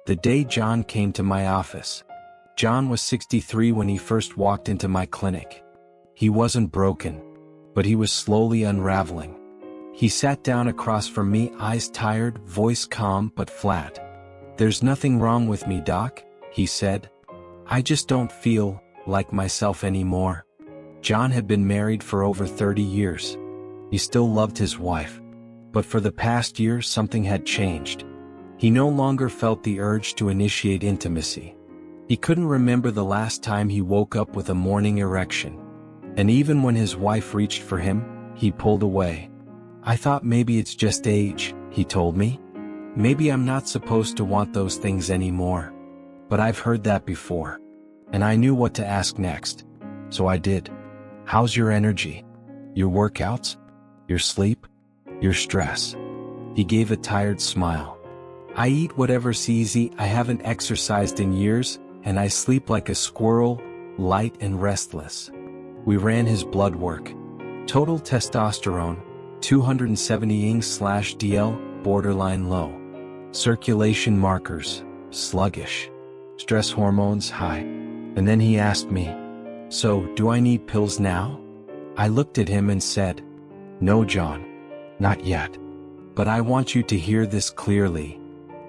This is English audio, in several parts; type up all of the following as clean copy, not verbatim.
The day John came to my office. John was 63 when he first walked into my clinic. He wasn't broken, but he was slowly unraveling. He sat down across from me, eyes tired, voice calm but flat. "There's nothing wrong with me, doc," he said. "I just don't feel like myself anymore." John had been married for over 30 years. He still loved his wife. But for the past year, something had changed. He no longer felt the urge to initiate intimacy. He couldn't remember the last time he woke up with a morning erection. And even when his wife reached for him, he pulled away. "I thought maybe it's just age," he told me. "Maybe I'm not supposed to want those things anymore." But I've heard that before. And I knew what to ask next. So I did. "How's your energy? Your workouts? Your sleep? Your stress?" He gave a tired smile. "I eat whatever's easy, I haven't exercised in years, and I sleep like a squirrel, light and restless." We ran his blood work. Total testosterone, 270 ing/DL, borderline low. Circulation markers, sluggish. Stress hormones, high. And then he asked me, "So, do I need pills now?" I looked at him and said, "No, John. Not yet. But I want you to hear this clearly.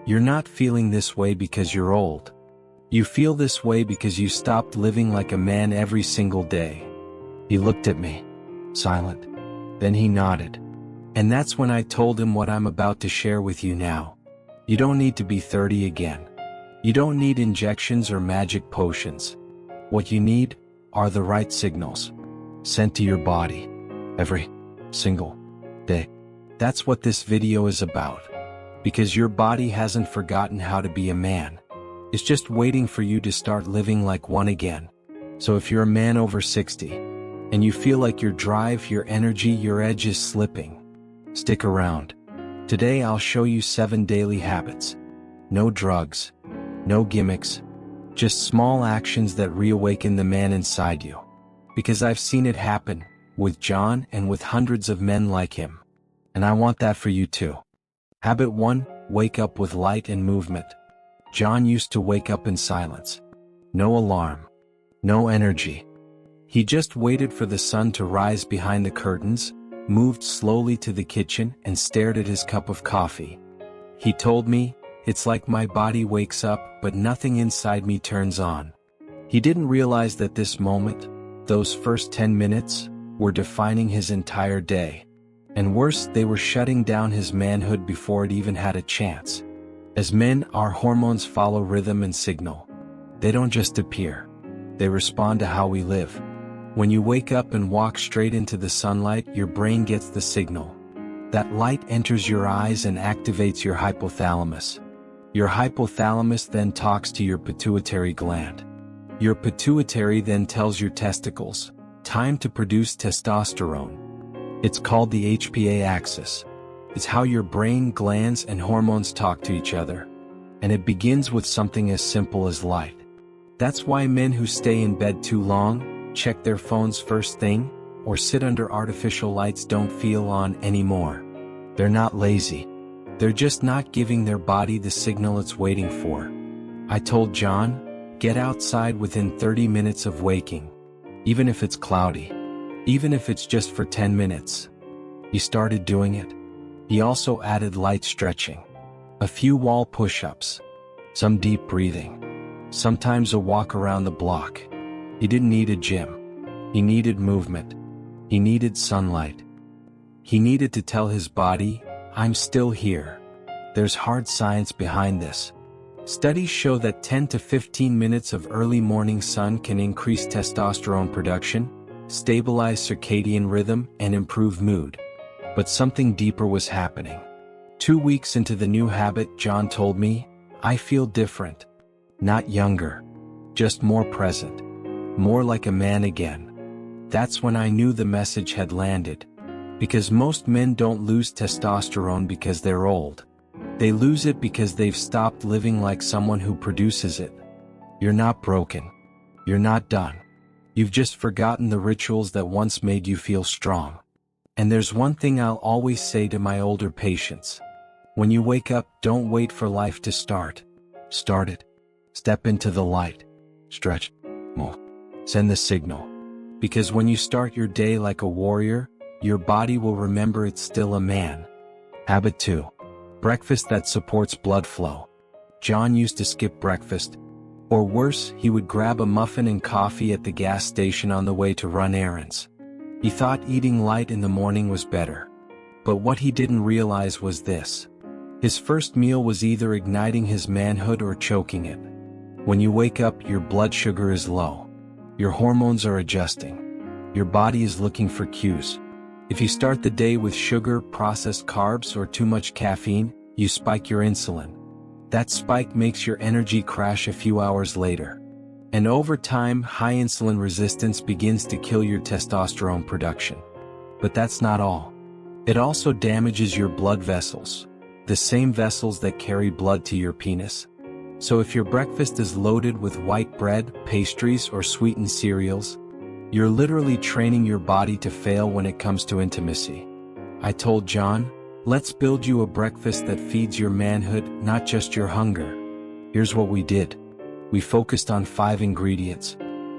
You're not feeling this way because you're old. You feel this way because you stopped living like a man every single day." He looked at me, silent. Then he nodded. And that's when I told him what I'm about to share with you now. You don't need to be 30 again. You don't need injections or magic potions. What you need are the right signals, sent to your body, every single day. That's what this video is about. Because your body hasn't forgotten how to be a man. It's just waiting for you to start living like one again. So if you're a man over 60, and you feel like your drive, your energy, your edge is slipping, stick around. Today I'll show you 7 daily habits. No drugs, no gimmicks, just small actions that reawaken the man inside you. Because I've seen it happen, with John and with hundreds of men like him. And I want that for you too. Habit 1, wake up with light and movement. John used to wake up in silence. No alarm. No energy. He just waited for the sun to rise behind the curtains, moved slowly to the kitchen and stared at his cup of coffee. He told me, "It's like my body wakes up, but nothing inside me turns on." He didn't realize that this moment, those first 10 minutes, were defining his entire day. And worse, they were shutting down his manhood before it even had a chance. As men, our hormones follow rhythm and signal. They don't just appear. They respond to how we live. When you wake up and walk straight into the sunlight, your brain gets the signal. That light enters your eyes and activates your hypothalamus. Your hypothalamus then talks to your pituitary gland. Your pituitary then tells your testicles, "Time to produce testosterone." It's called the HPA axis. It's how your brain, glands, and hormones talk to each other. And it begins with something as simple as light. That's why men who stay in bed too long, check their phones first thing, or sit under artificial lights don't feel on anymore. They're not lazy. They're just not giving their body the signal it's waiting for. I told John, get outside within 30 minutes of waking. Even if it's cloudy. Even if it's just for 10 minutes. He started doing it. He also added light stretching. A few wall push-ups. Some deep breathing. Sometimes a walk around the block. He didn't need a gym. He needed movement. He needed sunlight. He needed to tell his body, "I'm still here." There's hard science behind this. Studies show that 10 to 15 minutes of early morning sun can increase testosterone production, stabilize circadian rhythm, and improve mood. But something deeper was happening. 2 weeks into the new habit, John told me, "I feel different. Not younger. Just more present. More like a man again." That's when I knew the message had landed. Because most men don't lose testosterone because they're old. They lose it because they've stopped living like someone who produces it. You're not broken. You're not done. You've just forgotten the rituals that once made you feel strong. And there's one thing I'll always say to my older patients. When you wake up, don't wait for life to start. Start it. Step into the light. Stretch. Move. Send the signal. Because when you start your day like a warrior, your body will remember it's still a man. Habit 2. Breakfast that supports blood flow. John used to skip breakfast. Or worse, he would grab a muffin and coffee at the gas station on the way to run errands. He thought eating light in the morning was better. But what he didn't realize was this. His first meal was either igniting his manhood or choking it. When you wake up, your blood sugar is low. Your hormones are adjusting. Your body is looking for cues. If you start the day with sugar, processed carbs, or too much caffeine, you spike your insulin. That spike makes your energy crash a few hours later. And over time, high insulin resistance begins to kill your testosterone production. But that's not all. It also damages your blood vessels, the same vessels that carry blood to your penis. So if your breakfast is loaded with white bread, pastries, or sweetened cereals, you're literally training your body to fail when it comes to intimacy. I told John, let's build you a breakfast that feeds your manhood, not just your hunger. Here's what we did. We focused on 5 ingredients.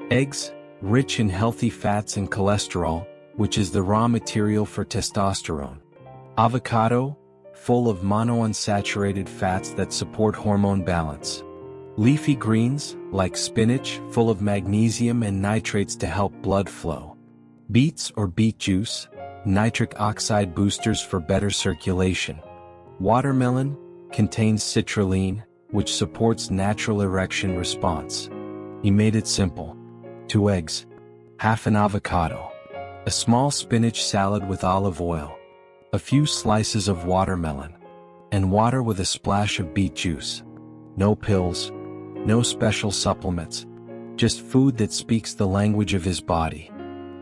Eggs, rich in healthy fats and cholesterol, which is the raw material for testosterone. Avocado, full of monounsaturated fats that support hormone balance. Leafy greens, like spinach, full of magnesium and nitrates to help blood flow. Beets or beet juice, nitric oxide boosters for better circulation. Watermelon contains citrulline, which supports natural erection response. He made it simple. 2 eggs, half an avocado, a small spinach salad with olive oil, a few slices of watermelon, and water with a splash of beet juice. No pills, no special supplements, just food that speaks the language of his body.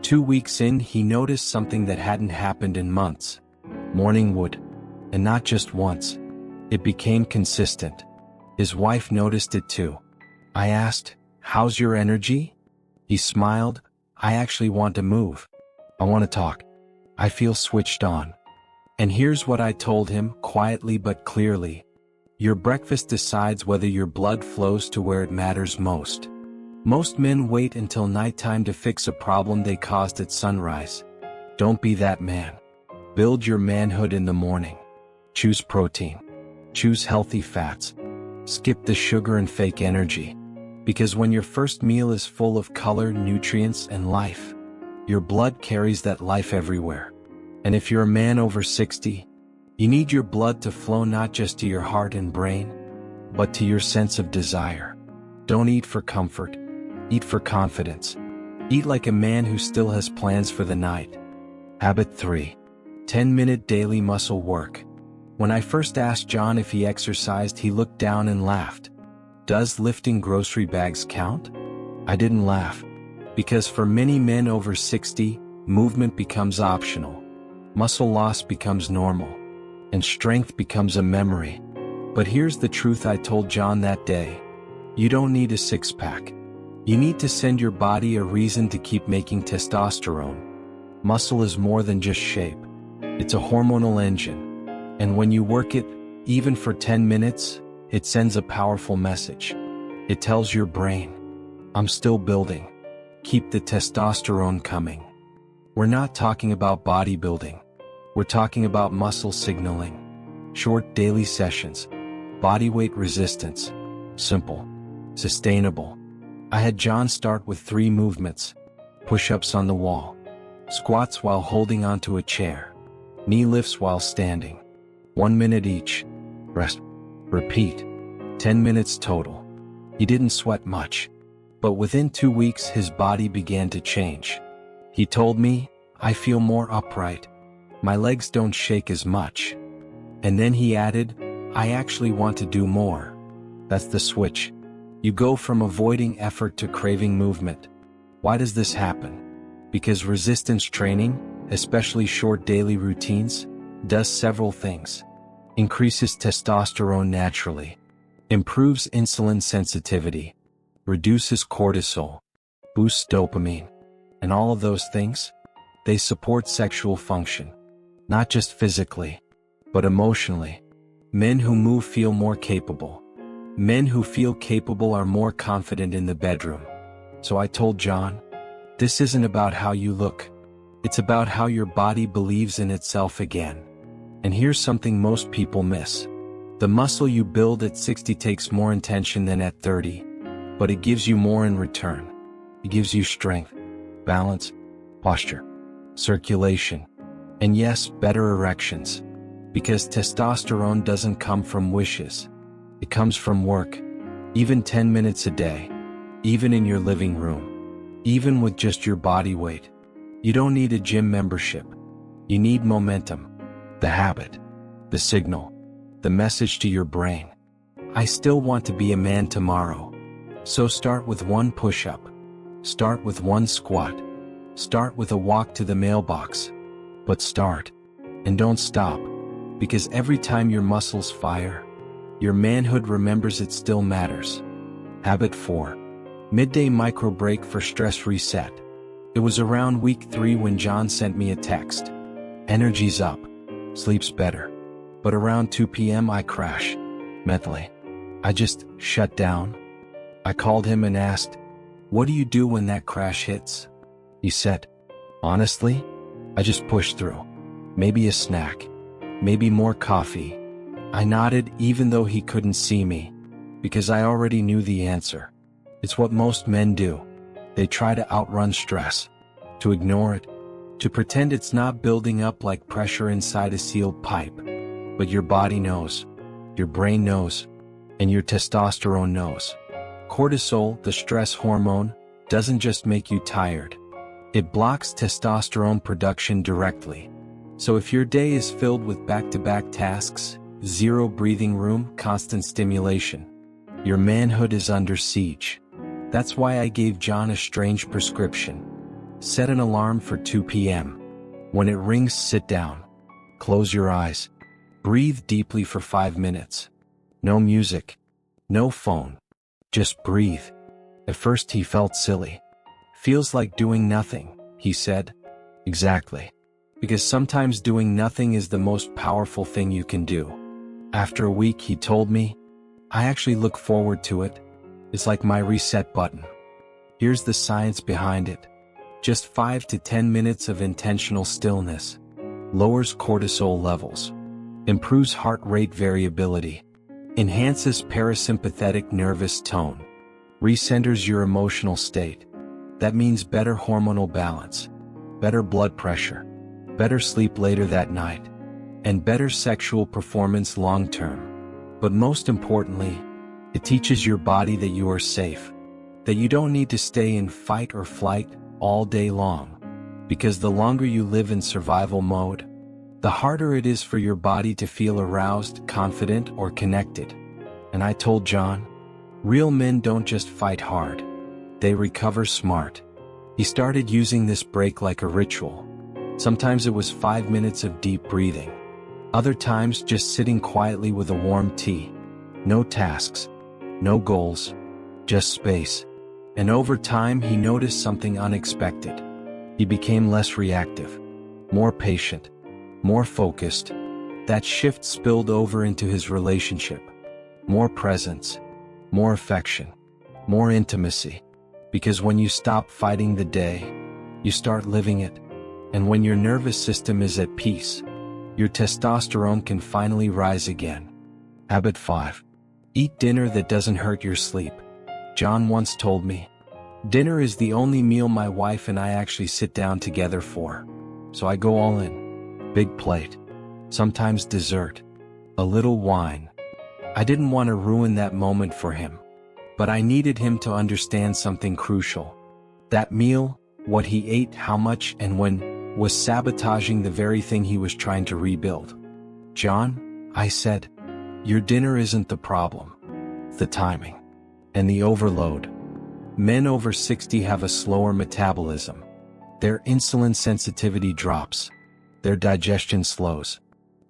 2 weeks in, he noticed something that hadn't happened in months. Morning wood. And not just once. It became consistent. His wife noticed it too. I asked, "How's your energy?" He smiled, "I actually want to move. I want to talk. I feel switched on." And here's what I told him, quietly but clearly. Your breakfast decides whether your blood flows to where it matters most. Most men wait until nighttime to fix a problem they caused at sunrise. Don't be that man. Build your manhood in the morning. Choose protein. Choose healthy fats. Skip the sugar and fake energy. Because when your first meal is full of color, nutrients, and life, your blood carries that life everywhere. And if you're a man over 60, you need your blood to flow not just to your heart and brain, but to your sense of desire. Don't eat for comfort. Eat for confidence. Eat like a man who still has plans for the night. Habit 3. 10-minute daily muscle work. When I first asked John if he exercised, he looked down and laughed. Does lifting grocery bags count? I didn't laugh. Because for many men over 60, movement becomes optional. Muscle loss becomes normal. And strength becomes a memory. But here's the truth I told John that day. You don't need a six-pack. You need to send your body a reason to keep making testosterone. Muscle is more than just shape. It's a hormonal engine. And when you work it, even for 10 minutes, it sends a powerful message. It tells your brain, I'm still building. Keep the testosterone coming. We're not talking about bodybuilding. We're talking about muscle signaling. Short daily sessions. Bodyweight resistance. Simple. Sustainable. I had John start with 3 movements. Push-ups on the wall. Squats while holding onto a chair. Knee lifts while standing. 1 minute each. Rest. Repeat. 10 minutes total. He didn't sweat much. But within 2 weeks his body began to change. He told me, I feel more upright. My legs don't shake as much. And then he added, I actually want to do more. That's the switch. You go from avoiding effort to craving movement. Why does this happen? Because resistance training, especially short daily routines, does several things. Increases testosterone naturally. Improves insulin sensitivity. Reduces cortisol. Boosts dopamine. And all of those things, they support sexual function. Not just physically, but emotionally. Men who move feel more capable. Men who feel capable are more confident in the bedroom. So I told John, this isn't about how you look. It's about how your body believes in itself again. And here's something most people miss. The muscle you build at 60 takes more attention than at 30, but it gives you more in return. It gives you strength, balance, posture, circulation, and yes, better erections. Because testosterone doesn't come from wishes. It comes from work. Even 10 minutes a day. Even in your living room. Even with just your body weight. You don't need a gym membership. You need momentum. The habit. The signal. The message to your brain. I still want to be a man tomorrow. So start with one push-up. Start with one squat. Start with a walk to the mailbox. But start. And don't stop. Because every time your muscles fire, your manhood remembers it still matters. Habit 4. Midday micro break for stress reset. It was around week 3 when John sent me a text. Energy's up. Sleeps better. But around 2 p.m. I crash. Mentally. I just shut down. I called him and asked, what do you do when that crash hits? He said, honestly, I just push through. Maybe a snack. Maybe more coffee. I nodded even though he couldn't see me, because I already knew the answer. It's what most men do. They try to outrun stress, to ignore it, to pretend it's not building up like pressure inside a sealed pipe. But your body knows, your brain knows, and your testosterone knows. Cortisol, the stress hormone, doesn't just make you tired. It blocks testosterone production directly. So if your day is filled with back-to-back tasks, zero breathing room, constant stimulation, your manhood is under siege. That's why I gave John a strange prescription. Set an alarm for 2 p.m. When it rings, sit down. Close your eyes. Breathe deeply for 5 minutes. No music. No phone. Just breathe. At first he felt silly. Feels like doing nothing, he said. Exactly. Because sometimes doing nothing is the most powerful thing you can do. After a week he told me, I actually look forward to it. It's like my reset button. Here's the science behind it. Just 5 to 10 minutes of intentional stillness lowers cortisol levels, improves heart rate variability, enhances parasympathetic nervous tone, recenters your emotional state. That means better hormonal balance, better blood pressure, better sleep later that night, and better sexual performance long term. But most importantly, it teaches your body that you are safe, that you don't need to stay in fight or flight all day long. Because the longer you live in survival mode, the harder it is for your body to feel aroused, confident, or connected. And I told John, real men don't just fight hard, they recover smart. He started using this break like a ritual. Sometimes it was 5 minutes of deep breathing. Other times just sitting quietly with a warm tea. No tasks, no goals, just space. And over time he noticed something unexpected. He became less reactive, more patient, more focused. That shift spilled over into his relationship. More presence, more affection, more intimacy. Because when you stop fighting the day, you start living it. And when your nervous system is at peace, your testosterone can finally rise again. Habit 5. Eat dinner that doesn't hurt your sleep. John once told me, dinner is the only meal my wife and I actually sit down together for. So I go all in. Big plate. Sometimes dessert. A little wine. I didn't want to ruin that moment for him. But I needed him to understand something crucial. That meal, what he ate, how much, and when, was sabotaging the very thing he was trying to rebuild. John, I said, your dinner isn't the problem. The timing. And the overload. Men over 60 have a slower metabolism. Their insulin sensitivity drops. Their digestion slows.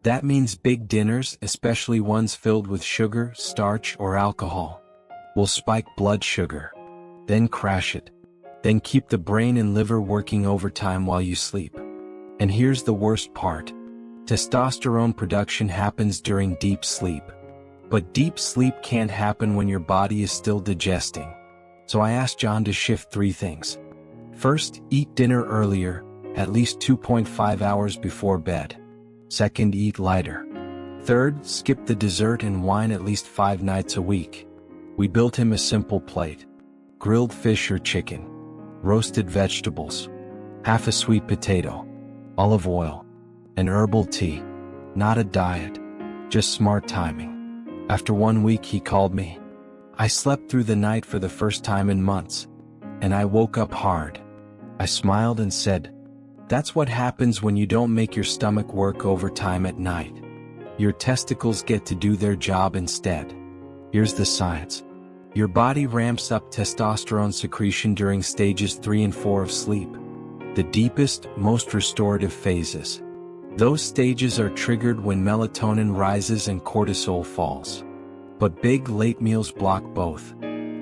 That means big dinners, especially ones filled with sugar, starch, or alcohol, will spike blood sugar, then crash it, then keep the brain and liver working overtime while you sleep. And here's the worst part. Testosterone production happens during deep sleep. But deep sleep can't happen when your body is still digesting. So I asked John to shift 3 things. First, eat dinner earlier, at least 2.5 hours before bed. Second, eat lighter. Third, skip the dessert and wine at least 5 nights a week. We built him a simple plate: grilled fish or chicken, roasted vegetables, half a sweet potato, olive oil, and herbal tea. Not a diet, just smart timing. After 1 week he called me. I slept through the night for the first time in months, and I woke up hard. I smiled and said, "That's what happens when you don't make your stomach work overtime at night. Your testicles get to do their job instead." Here's the science. Your body ramps up testosterone secretion during stages 3 and 4 of sleep, the deepest, most restorative phases. Those stages are triggered when melatonin rises and cortisol falls. But big late meals block both.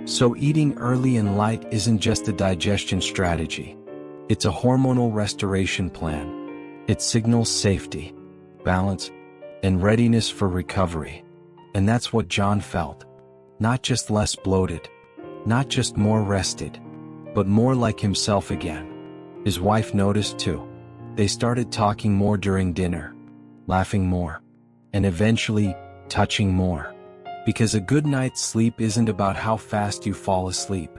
So eating early and light isn't just a digestion strategy. It's a hormonal restoration plan. It signals safety, balance, and readiness for recovery. And that's what John felt. Not just less bloated, not just more rested, but more like himself again. His wife noticed too. They started talking more during dinner, laughing more, and eventually, touching more. Because a good night's sleep isn't about how fast you fall asleep.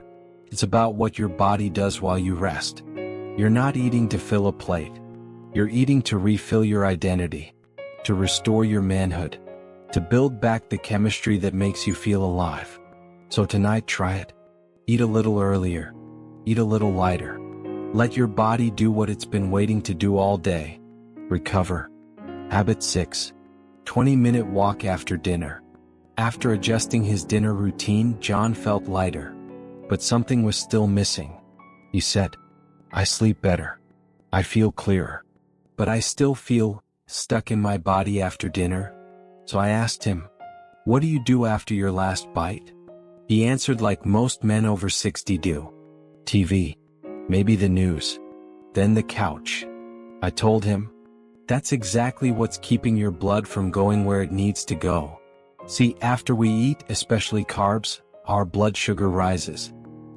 It's about what your body does while you rest. You're not eating to fill a plate. You're eating to refill your identity, to restore your manhood, to build back the chemistry that makes you feel alive. So tonight, try it. Eat a little earlier. Eat a little lighter. Let your body do what it's been waiting to do all day. Recover. Habit 6. 20-minute walk after dinner. After adjusting his dinner routine, John felt lighter. But something was still missing. He said, "I sleep better. I feel clearer. But I still feel stuck in my body after dinner." So I asked him, "What do you do after your last bite?" He answered like most men over 60 do. "TV. Maybe the news. Then the couch." I told him, "That's exactly what's keeping your blood from going where it needs to go." See, after we eat, especially carbs, our blood sugar rises.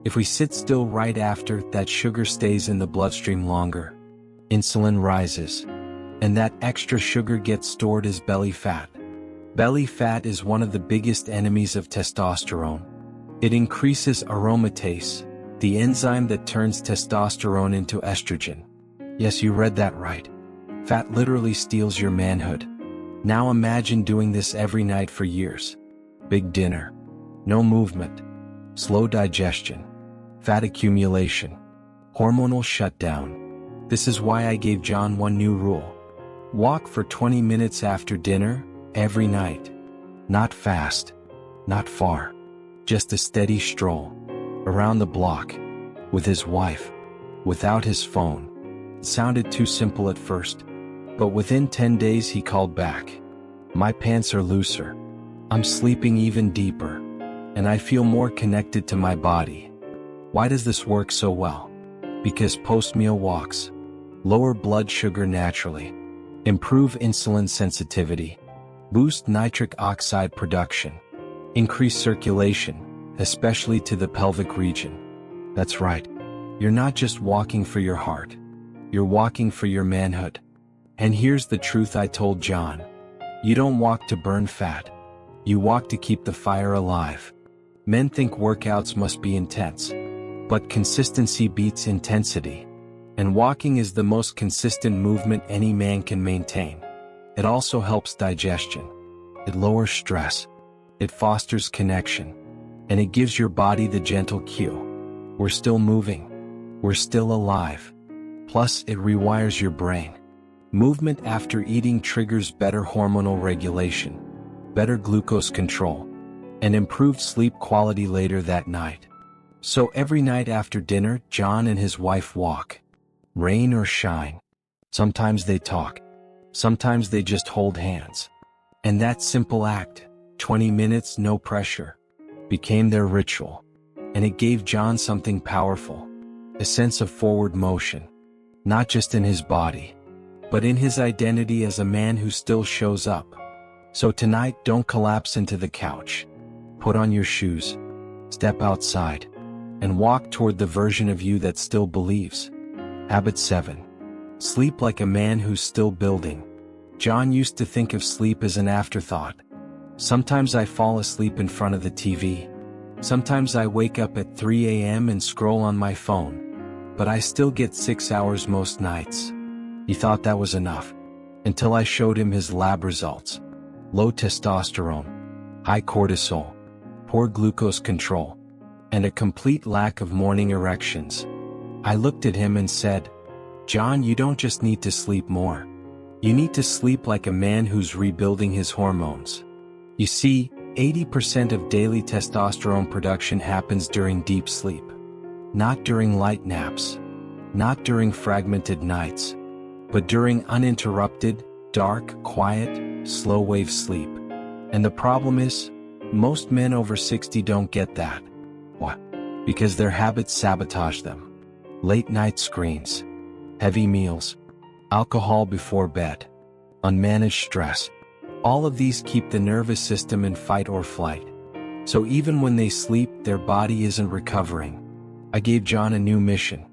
If we sit still right after, that sugar stays in the bloodstream longer. Insulin rises. And that extra sugar gets stored as belly fat. Belly fat is one of the biggest enemies of testosterone. It increases aromatase, the enzyme that turns testosterone into estrogen. Yes, you read that right. Fat literally steals your manhood. Now imagine doing this every night for years. Big dinner. No movement. Slow digestion. Fat accumulation. Hormonal shutdown. This is why I gave John one new rule. Walk for 20 minutes after dinner, every night. Not fast. Not far. Just a steady stroll. Around the block. With his wife. Without his phone. It sounded too simple at first. But within 10 days he called back. "My pants are looser. I'm sleeping even deeper. And I feel more connected to my body." Why does this work so well? Because post-meal walks lower blood sugar naturally, improve insulin sensitivity, boost nitric oxide production, increase circulation, especially to the pelvic region. That's right. You're not just walking for your heart. You're walking for your manhood. And here's the truth I told John. You don't walk to burn fat. You walk to keep the fire alive. Men think workouts must be intense. But consistency beats intensity. And walking is the most consistent movement any man can maintain. It also helps digestion. It lowers stress. It fosters connection. And it gives your body the gentle cue. We're still moving. We're still alive. Plus, it rewires your brain. Movement after eating triggers better hormonal regulation, better glucose control, and improved sleep quality later that night. So every night after dinner, John and his wife walk. Rain or shine. Sometimes they talk. Sometimes they just hold hands. And that simple act, 20 minutes, no pressure, became their ritual. And it gave John something powerful. A sense of forward motion. Not just in his body, but in his identity as a man who still shows up. So tonight, don't collapse into the couch. Put on your shoes, step outside, and walk toward the version of you that still believes. Habit 7. Sleep like a man who's still building. John used to think of sleep as an afterthought. Sometimes I fall asleep in front of the TV. Sometimes I wake up at 3 a.m. and scroll on my phone. But I still get 6 hours most nights. He thought that was enough. Until I showed him his lab results. Low testosterone, high cortisol, poor glucose control, and a complete lack of morning erections. I looked at him and said, "John, you don't just need to sleep more. You need to sleep like a man who's rebuilding his hormones." You see, 80% of daily testosterone production happens during deep sleep. Not during light naps. Not during fragmented nights. But during uninterrupted, dark, quiet, slow-wave sleep. And the problem is, most men over 60 don't get that. Why? Because their habits sabotage them. Late night screens, heavy meals, alcohol before bed, unmanaged stress. All of these keep the nervous system in fight or flight. So even when they sleep, their body isn't recovering. I gave John a new mission.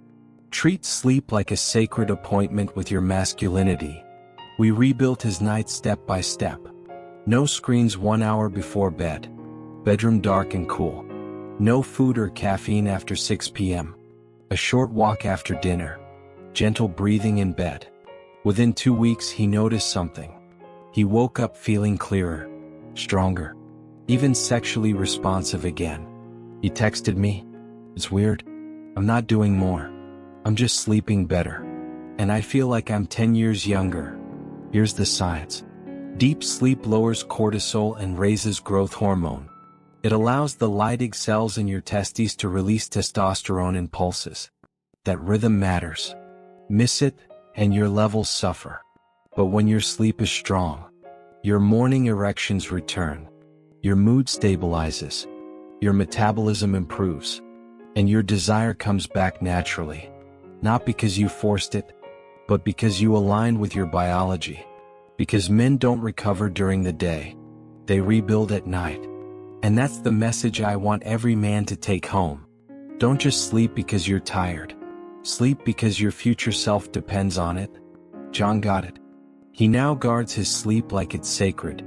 Treat sleep like a sacred appointment with your masculinity. We rebuilt his night step by step. No screens 1 hour before bed. Bedroom dark and cool. No food or caffeine after 6 p.m. A short walk after dinner. Gentle breathing in bed. Within 2 weeks he noticed something. He woke up feeling clearer, stronger, even sexually responsive again. He texted me, "It's weird. I'm not doing more. I'm just sleeping better. And I feel like I'm 10 years younger." Here's the science. Deep sleep lowers cortisol and raises growth hormone. It allows the Leydig cells in your testes to release testosterone impulses. That rhythm matters. Miss it, and your levels suffer. But when your sleep is strong, your morning erections return, your mood stabilizes, your metabolism improves, and your desire comes back naturally. Not because you forced it, but because you aligned with your biology. Because men don't recover during the day, they rebuild at night. And that's the message I want every man to take home. Don't just sleep because you're tired. Sleep because your future self depends on it. John got it. He now guards his sleep like it's sacred.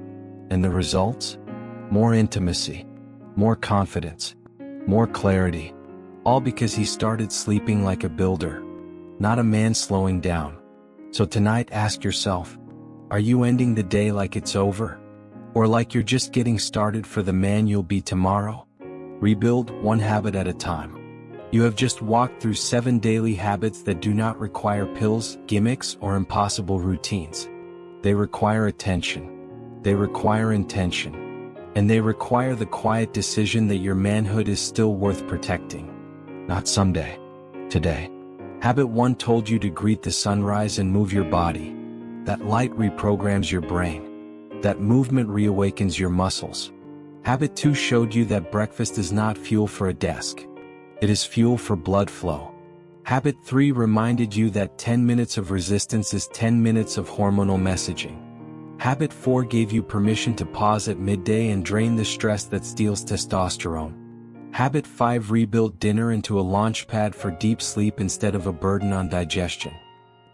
And the results? More intimacy, more confidence, more clarity. All because he started sleeping like a builder, not a man slowing down. So tonight ask yourself, are you ending the day like it's over? Or like you're just getting started for the man you'll be tomorrow? Rebuild one habit at a time. You have just walked through 7 daily habits that do not require pills, gimmicks, or impossible routines. They require attention. They require intention. And they require the quiet decision that your manhood is still worth protecting. Not someday. Today. Habit 1 told you to greet the sunrise and move your body. That light reprograms your brain. That movement reawakens your muscles. Habit 2 showed you that breakfast is not fuel for a desk. It is fuel for blood flow. Habit 3 reminded you that 10 minutes of resistance is 10 minutes of hormonal messaging. Habit 4 gave you permission to pause at midday and drain the stress that steals testosterone. Habit 5 rebuilt dinner into a launch pad for deep sleep instead of a burden on digestion.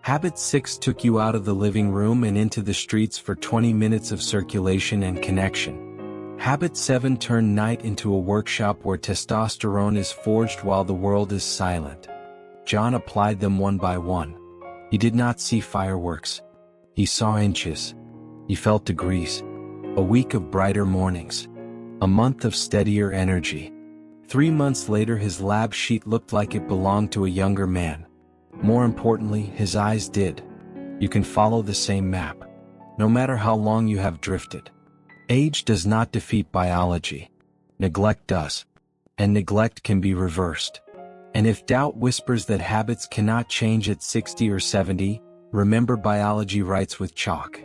Habit 6 took you out of the living room and into the streets for 20 minutes of circulation and connection. Habit 7 turned night into a workshop where testosterone is forged while the world is silent. John applied them one by one. He did not see fireworks. He saw inches. He felt degrees. A week of brighter mornings. A month of steadier energy. 3 months later his lab sheet looked like it belonged to a younger man. More importantly, his eyes did. You can follow the same map, no matter how long you have drifted. Age does not defeat biology. Neglect does. And neglect can be reversed. And if doubt whispers that habits cannot change at 60 or 70, remember biology writes with chalk.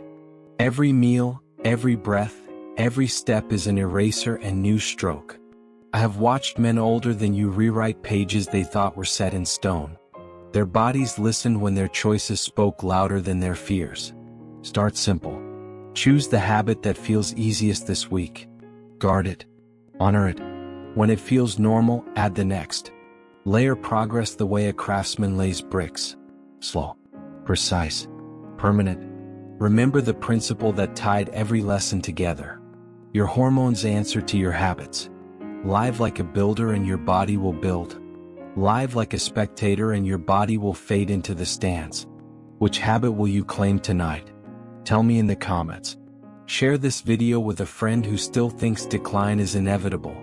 Every meal, every breath, every step is an eraser and new stroke. I have watched men older than you rewrite pages they thought were set in stone. Their bodies listened when their choices spoke louder than their fears. Start simple. Choose the habit that feels easiest this week. Guard it. Honor it. When it feels normal, add the next. Layer progress the way a craftsman lays bricks. Slow, precise, permanent. Remember the principle that tied every lesson together. Your hormones answer to your habits. Live like a builder and your body will build. Live like a spectator and your body will fade into the stands. Which habit will you claim tonight? Tell me in the comments. Share this video with a friend who still thinks decline is inevitable.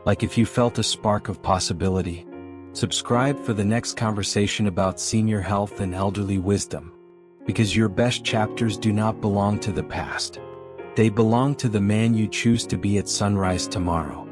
Like if you felt a spark of possibility. Subscribe for the next conversation about senior health and elderly wisdom. Because your best chapters do not belong to the past. They belong to the man you choose to be at sunrise tomorrow.